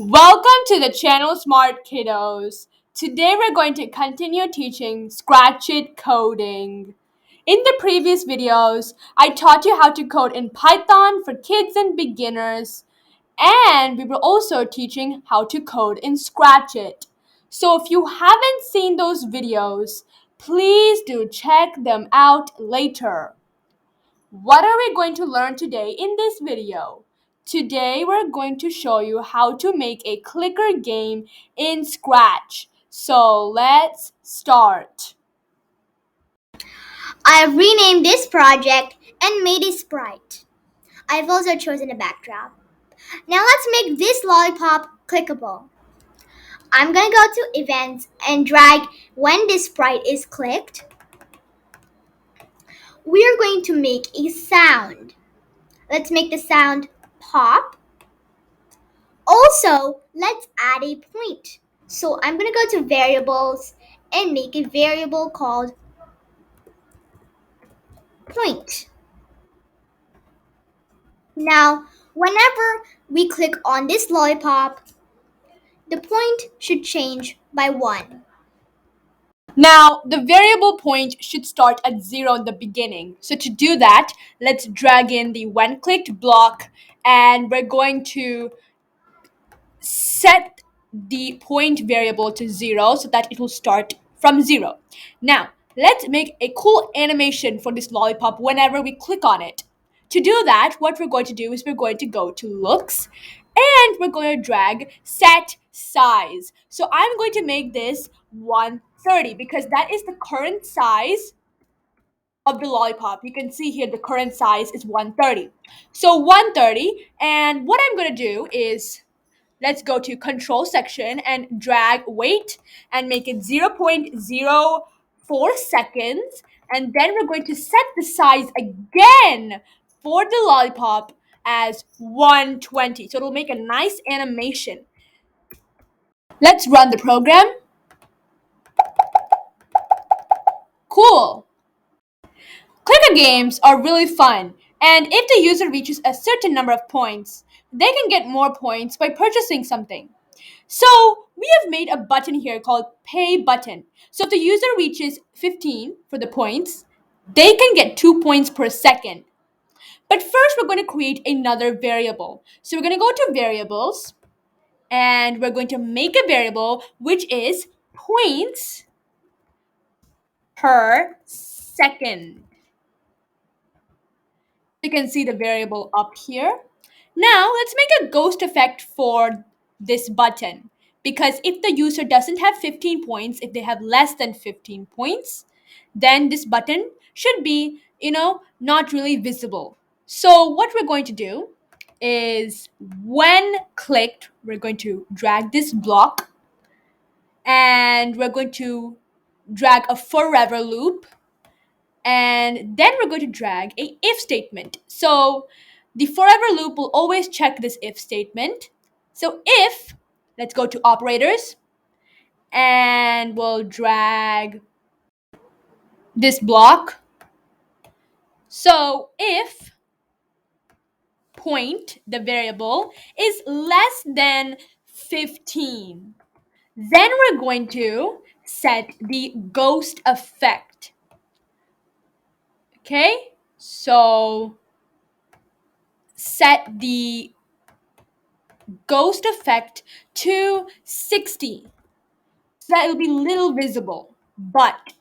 Welcome to the channel Smart Kiddos. Today we're going to continue teaching Scratch It coding. In the previous videos, I taught you how to code in Python for kids and beginners, and we were also teaching how to code in Scratch It. So if you haven't seen those videos, please do check them out later. What are we going to learn today in this video? Today we're going to show you how to make a clicker game in Scratch. So let's start. I have renamed this project and made a sprite. I've also chosen a backdrop. Now let's make this lollipop clickable. I'm going to go to events and drag when this sprite is clicked. We are going to make a sound. Let's make the sound pop. Also, let's add a point. So I'm going to go to variables and make a variable called point. Now, whenever we click on this lollipop, the point should change by 1. Now, the variable point should start at 0 in the beginning. So to do that, let's drag in the when clicked block, and we're going to set the point variable to 0 so that it will start from 0. Now, let's make a cool animation for this lollipop whenever we click on it. To do that, what we're going to do is we're going to go to looks and we're going to drag set size. So I'm going to make this 130 because that is the current size of the lollipop. You can see here the current size is 130. So 130, and what I'm going to do is let's go to control section and drag weight and make it 0.04 seconds. And then we're going to set the size again for the lollipop as 120. So it'll make a nice animation. Let's run the program. Cool. Clicker games are really fun, and if the user reaches a certain number of points, they can get more points by purchasing something. So we have made a button here called pay button. So if the user reaches 15 for the points, they can get 2 points per second. But first we're going to create another variable. So we're going to go to variables and we're going to make a variable which is points per second. You can see the variable up here. Now let's make a ghost effect for this button, because if the user doesn't have 15 points, if they have less than 15 points, then this button should be, not really visible. So what we're going to do is when clicked, we're going to drag this block and we're going to drag a forever loop, and then we're going to drag a if statement. So the forever loop will always check this if statement. So if, let's go to operators and we'll drag this block. So if point, the variable, is less than 15, then we're going to set the ghost effect. Okay, so set the ghost effect to 60 so that it'll be little visible. But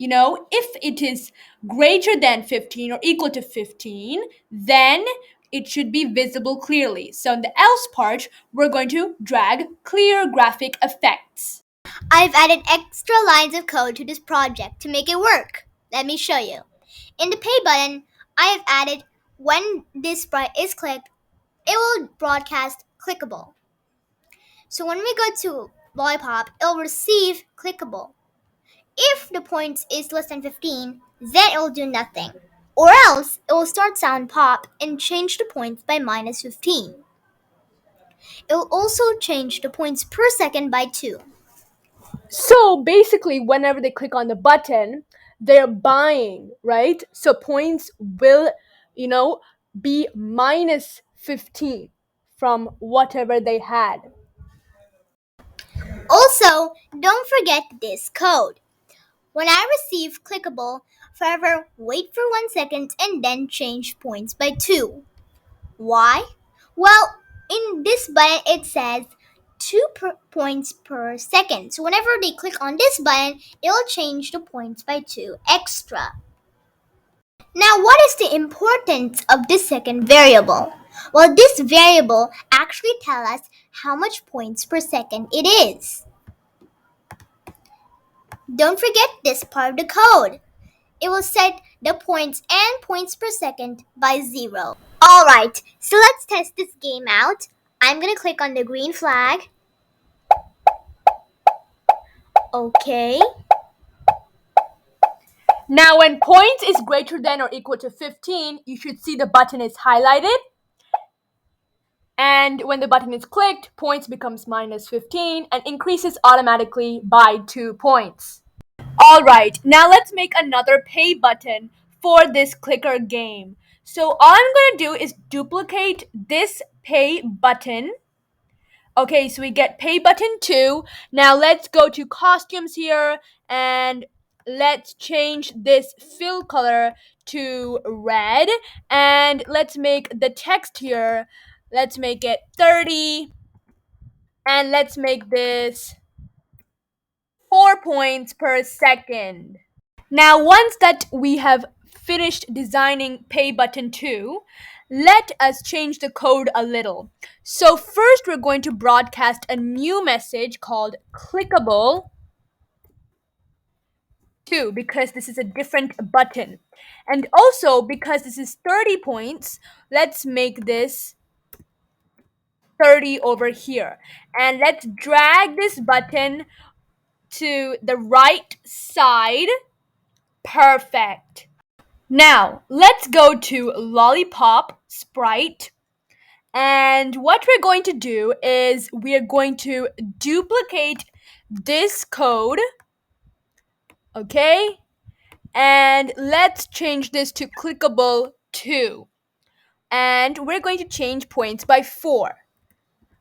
if it is greater than 15 or equal to 15, then it should be visible clearly. So in the else part, we're going to drag clear graphic effects. I've added extra lines of code to this project to make it work. Let me show you. In the pay button, I have added when this sprite is clicked, it will broadcast clickable. So when we go to lollipop, it will receive clickable. If the point is less than 15, then it will do nothing. Or else, it will start sound pop and change the points by minus 15. It will also change the points per second by 2. So basically, whenever they click on the button, they're buying, right? So points will, be minus 15 from whatever they had. Also, don't forget this code. When I receive clickable, forever wait for 1 second and then change points by 2. Why? Well, in this button it says 2 points per second. So whenever they click on this button, it'll change the points by 2 extra. Now, what is the importance of this second variable? Well, this variable actually tells us how much points per second it is. Don't forget this part of the code. It will set the points and points per second by 0. Alright, so let's test this game out. I'm gonna click on the green flag. Okay. Now, when points is greater than or equal to 15, you should see the button is highlighted. And when the button is clicked, points becomes minus 15 and increases automatically by 2 points. Alright, now let's make another pay button for this clicker game. So all I'm going to do is duplicate this pay button. Okay, so we get pay button 2. Now let's go to costumes here and let's change this fill color to red. And let's make the text here, let's make it 30. And let's make this 4 points per second. Now, once that we have finished designing pay button 2, let us change the code a little. So first we're going to broadcast a new message called clickable 2 because this is a different button. And also because this is 30 points, let's make this 30 over here. And let's drag this button to the right side. Perfect. Now, let's go to Lollipop Sprite. And what we're going to do is we're going to duplicate this code. Okay? And let's change this to clickable 2. And we're going to change points by 4.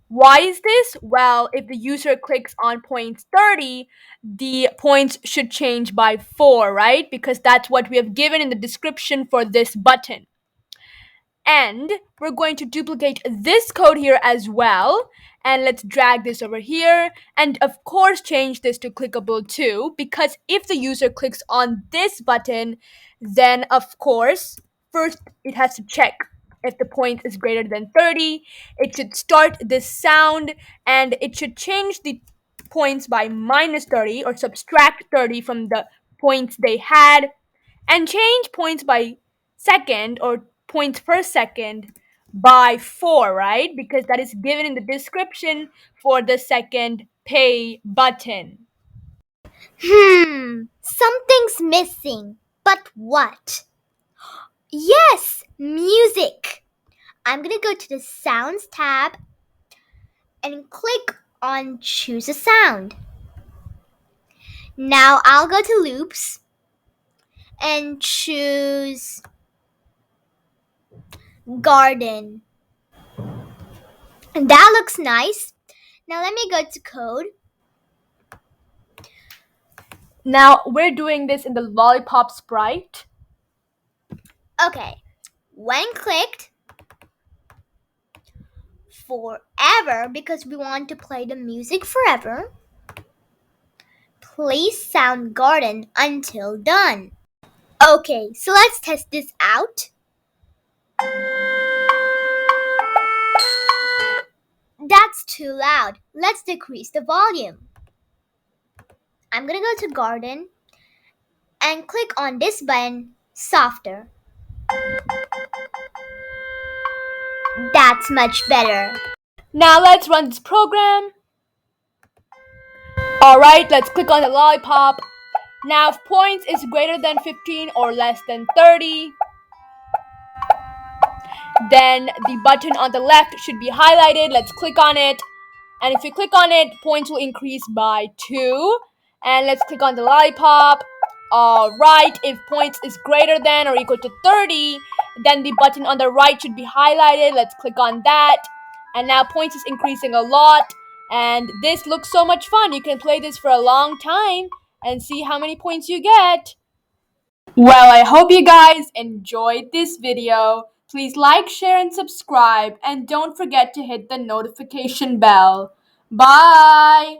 Why is this? Well, if the user clicks on points 30, the points should change by 4, right? Because that's what we have given in the description for this button. And we're going to duplicate this code here as well. And let's drag this over here. And of course, change this to clickable 2. Because if the user clicks on this button, then of course, first it has to check if the point is greater than 30. It should start this sound and it should change the points by minus 30 or subtract 30 from the points they had and change points by second or points per second by 4, right? Because that is given in the description for the second pay button. Something's missing. But what? Yes, music. I'm gonna go to the Sounds tab and click on Choose a Sound. Now I'll go to Loops and choose Garden. And that looks nice. Now let me go to Code. Now we're doing this in the Lollipop Sprite. Okay, when clicked, forever, because we want to play the music forever, play Soundgarden until done. Okay, so let's test this out. That's too loud. Let's decrease the volume. I'm gonna go to Garden and click on this button, Softer. That's much better. Now let's run this program. Alright, let's click on the lollipop. Now if points is greater than 15 or less than 30, then the button on the left should be highlighted. Let's click on it. And if you click on it, points will increase by 2. And let's click on the lollipop. Alright, if points is greater than or equal to 30, then the button on the right should be highlighted. Let's click on that. and now points is increasing a lot. And this looks so much fun. You can play this for a long time and see how many points you get. Well, I hope you guys enjoyed this video. Please like, share, and subscribe. And don't forget to hit the notification bell. Bye!